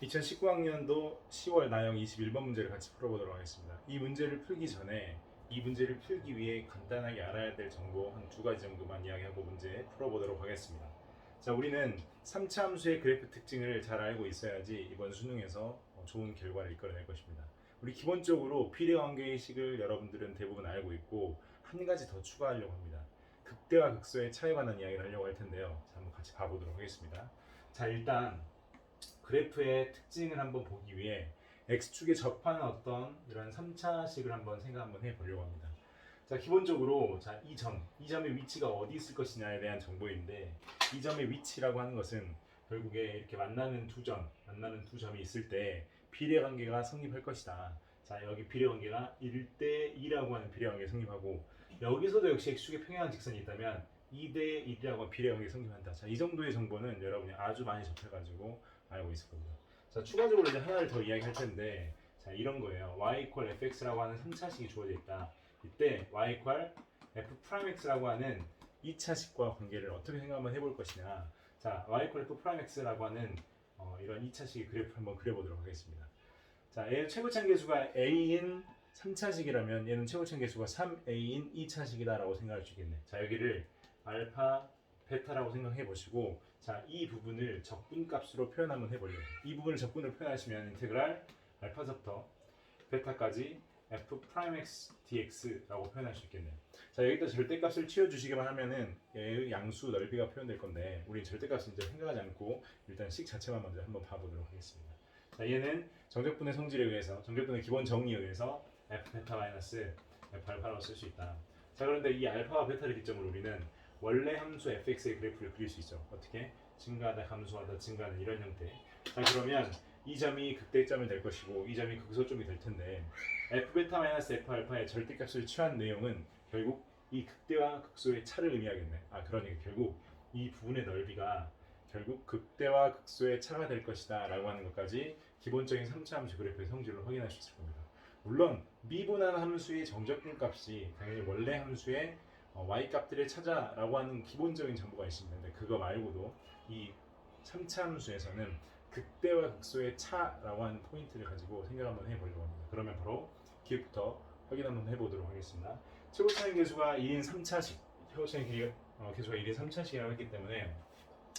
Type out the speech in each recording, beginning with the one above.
2019학년도 10월 나형 21번 문제를 같이 풀어보도록 하겠습니다. 이 문제를 풀기 전에 이 문제를 풀기 위해 간단하게 알아야 될 정보 한 두 가지 정도만 이야기하고 문제 풀어보도록 하겠습니다. 자, 우리는 3차 함수의 그래프 특징을 잘 알고 있어야지 이번 수능에서 좋은 결과를 이끌어낼 것입니다. 우리 기본적으로 비례관계식을 여러분들은 대부분 알고 있고 한 가지 더 추가하려고 합니다. 극대와 극소의 차이에 관한 이야기를 하려고 할 텐데요. 자, 한번 같이 봐보도록 하겠습니다. 자, 일단 그래프의 특징을 한번 보기 위해 x축에 접하는 어떤 이런 3차식을 한번 생각 한번 해보려고 합니다. 자, 기본적으로 이 점의 위치가 어디 있을 것이냐에 대한 정보인데, 이 점의 위치라고 하는 것은 결국에 이렇게 만나는 두 점이 있을 때 비례관계가 성립할 것이다. 자, 여기 비례관계가 1대 2라고 하는 비례관계가 성립하고, 여기서도 역시 x축에 평행한 직선이 있다면 2대 1이라고 하는 비례관계가 성립한다. 자, 이 정도의 정보는 여러분이 아주 많이 접해가지고 알고 있을 겁니다. 자, 추가적으로 이제 하나를 더 이야기할 텐데, 자, 이런 거예요. y = fx라고 하는 3차식이 주어져 있다. 이때 y = f'x라고 하는 2차식과 관계를 어떻게 생각 한번 해볼 것이냐. 자, y = f'x라고 하는 이런 2차식의 그래프를 한번 그려보도록 하겠습니다. 자, 얘는 최고차계수가 a인 3차식이라면 얘는 최고차계수가 3a인 2차식이다라고 생각할 수 있겠네. 자, 여기를 알파, 베타라고 생각해 보시고, 자, 이 부분을 적분값으로 표현 한번 해보려고. 이 부분을 적분으로 표현하시면 인테그랄 알파서부터 베타까지 f'x dx라고 표현할 수 있겠네요. 자, 여기다 절대값을 치워주시기만 하면은 얘의 양수 넓이가 표현될 건데, 우리 절대값은 이제 생각하지 않고 일단 식 자체만 먼저 한번 봐보도록 하겠습니다. 자, 얘는 정적분의 성질에 의해서, 정적분의 기본 정의에 의해서 f 베타 마이너스 f 알파라고 쓸 수 있다. 자, 그런데 이 알파와 베타를 기점으로 우리는 원래 함수 fx의 그래프를 그릴 수 있죠. 어떻게? 증가하다, 감소하다, 증가하는 이런 형태. 자, 그러면 이 점이 극대점이 될 것이고 이 점이 극소점이 될 텐데, fβ-f 알파의 절대값을 취한 내용은 결국 이 극대와 극소의 차를 의미하겠네. 그러니까 결국 이 부분의 넓이가 결국 극대와 극소의 차가 될 것이다 라고 하는 것까지 기본적인 3차 함수 그래프의 성질로 확인할 수 있을 겁니다. 물론 미분한 함수의 정적분 값이 당연히 원래 함수의 y 값들을 찾아라고 하는 기본적인 정보가 있습니다. 그거 말고도 이 3차 함수에서는 극대와 극소의 차라고 하는 포인트를 가지고 생각 한번 해보려고 합니다. 그러면 바로 기획부터 확인 한번 해보도록 하겠습니다. 최고차의 계수가 1인 3차식, 최고차의 계수가 1인 3차식이라고 했기 때문에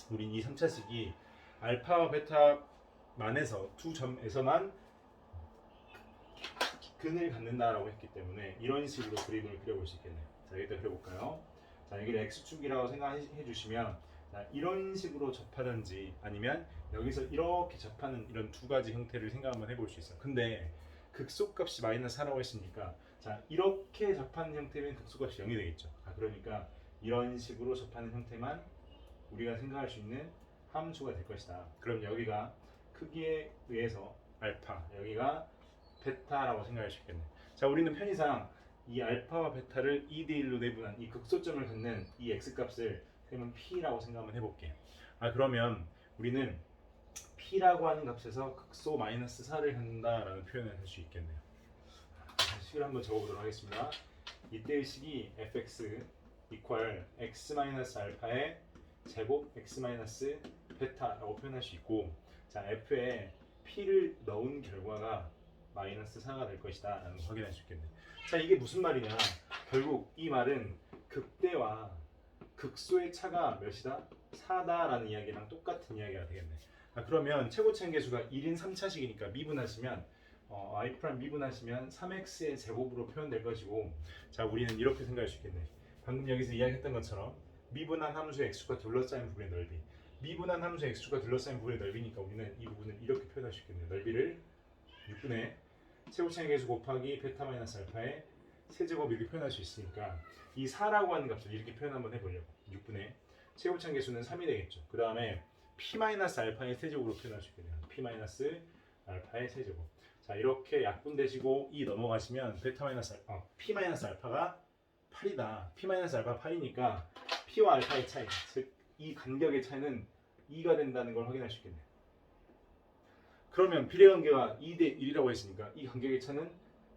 우린 이 3차식이 알파와 베타만에서 두 점에서만 근을 갖는다라고 했기 때문에 이런 식으로 그림을 그려볼 수 있겠네요. 자, 여기다 그려볼까요? 자, 여기를 x축이라고 생각해 주시면, 자, 이런 식으로 접하든지 아니면 여기서 이렇게 접하는 이런 두 가지 형태를 생각 한번 해볼 수 있어요. 근데 극소값이 마이너스 4라고 했으니까, 자, 이렇게 접하는 형태면 극소값이 0이 되겠죠. 그러니까 이런 식으로 접하는 형태만 우리가 생각할 수 있는 함수가 될 것이다. 그럼 여기가 크기에 의해서 알파, 여기가 베타라고 생각할 수 있겠네. 자, 우리는 편의상 이 알파와 베타를 2대 1로 내분한 이 극소점을 갖는 이 x값을 그러면 p라고 생각 한번 해볼게. 그러면 우리는 p라고 하는 값에서 극소 마이너스 4를 갖는다라는 표현을 할 수 있겠네요. 식을 한번 적어보도록 하겠습니다. 이때의 식이 fx equal x 마이너스 알파의 제곱 x 마이너스 베타라고 표현할 수 있고, 자, f에 p를 넣은 결과가 마이너스 4가 될 것이다 라는 걸 확인할 수 있겠네요. 자, 이게 무슨 말이냐, 결국 이 말은 극대와 극소의 차가 몇이다? 4다 라는 이야기랑 똑같은 이야기가 되겠네. 그러면 최고차의 계수가 1인 3차식이니까 미분하시면 y' 미분하시면 3x의 제곱으로 표현될 것이고, 자, 우리는 이렇게 생각할 수 있겠네. 방금 여기서 이야기했던 것처럼 미분한 함수의 x축과 둘러싸인 부분의 넓이, 미분한 함수의 x축과 둘러싸인 부분의 넓이니까 우리는 이 부분을 이렇게 표현할 수 있겠네요. 넓이를 6분의 최고차의 계수 곱하기 베타 마이너스 알파의 세제곱 이렇게 표현할 수 있으니까, 이 4라고 하는 값을 이렇게 표현 한번 해보려고. 6분의 최고차의 계수는 3이 되겠죠. 그 다음에 p 마이너스 알파의 세제곱으로 표현할 수 있겠네요. p 마이너스 알파의 세제곱. 자, 이렇게 약분되시고 이 넘어가시면 p 마이너스 알파가 8이다. p 마이너스 알파 8이니까 p와 알파의 차이, 즉 이 간격의 차이는 2가 된다는 걸 확인할 수 있겠네요. 그러면 비례관계가 2대 1이라고 했으니까 이 간격의 차는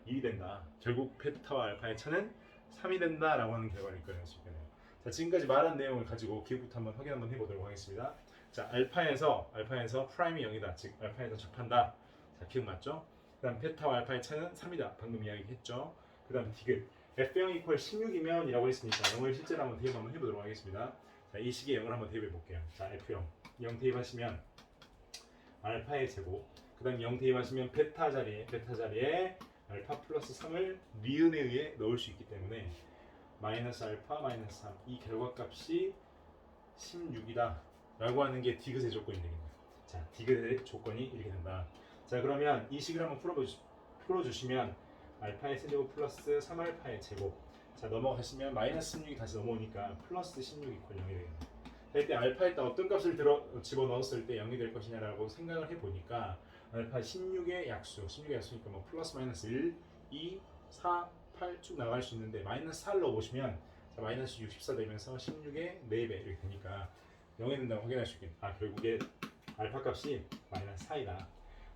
1이 된다. 결국 베타와 알파의 차는 3이 된다라고 하는 결과를 이끌어낼 수 있겠네요. 자, 지금까지 말한 내용을 가지고 기억부터 한번 확인 한번 해보도록 하겠습니다. 자, 알파에서 프라임이 0이다. 즉 알파에서 접한다. 자, 기억 맞죠? 그다음 베타와 알파의 차이는 3이다. 방금 이야기했죠. 그다음 디귿 f0 이퀄 16이면 이라고 했으니까 0을 실제로 한번 대입 한번 해보도록 하겠습니다. 자, 이 식의 0을 한번 대입해 볼게요. 자, f0 0 대입하시면 알파의 제곱 그다음 0 대입하시면 베타 자리에 알파 플러스 3을 니은에 의해 넣을 수 있기 때문에 마이너스 알파 마이너스 3 이 결과값이 16이다 라고 하는 게 디귿의 조건이 되겠네요. 자, 디귿의 조건이 이렇게 된다. 자, 그러면 이 식을 한번 풀어주시면 알파의 세제곱 플러스 3알파의 제곱 자, 넘어가시면 마이너스 16이 다시 넘어오니까 플러스 16 이퀄 0이 되겠네요. 자, 이때 알파에다 어떤 값을 집어넣었을 때 0이 될 것이냐라고 생각을 해보니까 알파 16의 약수니까 뭐 플러스 마이너스 1, 2, 4, 8 쭉 나갈 수 있는데 마이너스 4를 넣어보시면 자, 마이너스 64 되면서 16의 4배 이렇게 되니까 0이 된다고 확인할 수 있겠네. 결국에 알파 값이 마이너스 4이다.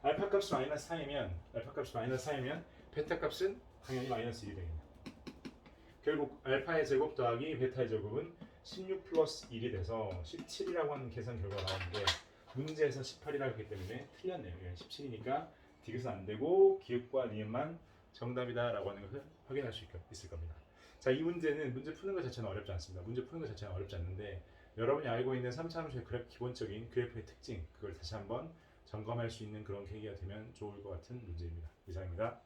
알파 값이 마이너스 4이면 베타 값은 당연히 마이너스 1이 되겠네. 결국 알파의 제곱 더하기 베타의 제곱은 16 플러스 1이 돼서 17이라고 하는 계산 결과가 나오는데 문제에서 18이라고 했기 때문에 틀렸네요. 17이니까 디귿은 안 되고 기역과 니은만 정답이다라고 하는 것을 확인할 수 있을 겁니다. 자, 이 문제는 문제 푸는 것 자체는 어렵지 않습니다. 문제 푸는 것 자체는 어렵지 않는데 여러분이 알고 있는 3차 함수의 기본적인 그래프의 특징 그걸 다시 한번 점검할 수 있는 그런 계기가 되면 좋을 것 같은 문제입니다. 이상입니다.